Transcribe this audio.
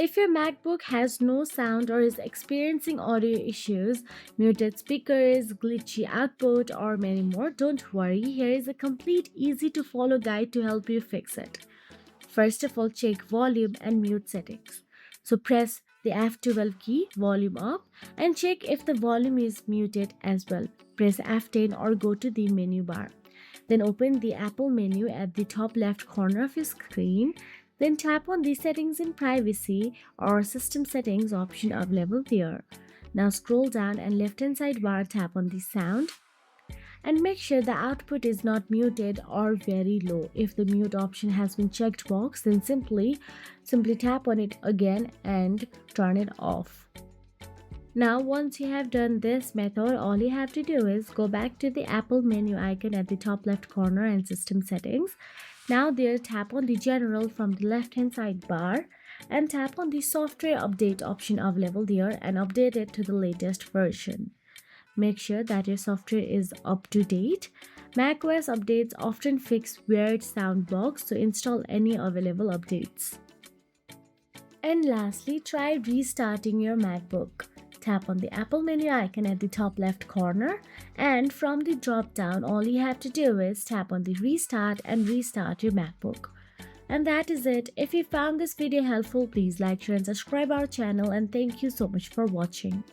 If your MacBook has no sound or is experiencing audio issues, muted speakers, glitchy output, or many more, don't worry. Here is a complete, easy to follow guide to help you fix it. First of all, check volume and mute settings. So press the F12 key, volume up, and check if the volume is muted as well. Press F10 or go to the menu bar. Then open the Apple menu at the top left corner of your screen. Then tap on the Settings in Privacy or System Settings option available there. Now scroll down and left hand side bar tap on the Sound and make sure the output is not muted or very low. If the mute option has been checked box, then simply tap on it again and turn it off. Now once you have done this method, all you have to do is go back to the Apple menu icon at the top left corner and system settings. Now there, tap on the general from the left hand side bar and tap on the software update option available there and update it to the latest version. Make sure that your software is up to date. macOS updates often fix weird sound bugs, so install any available updates. And lastly, try restarting your MacBook. Tap on the Apple menu icon at the top left corner, and from the drop down, all you have to do is tap on the restart and restart your MacBook. And that is it. If you found this video helpful, please like, share and subscribe our channel, and thank you so much for watching.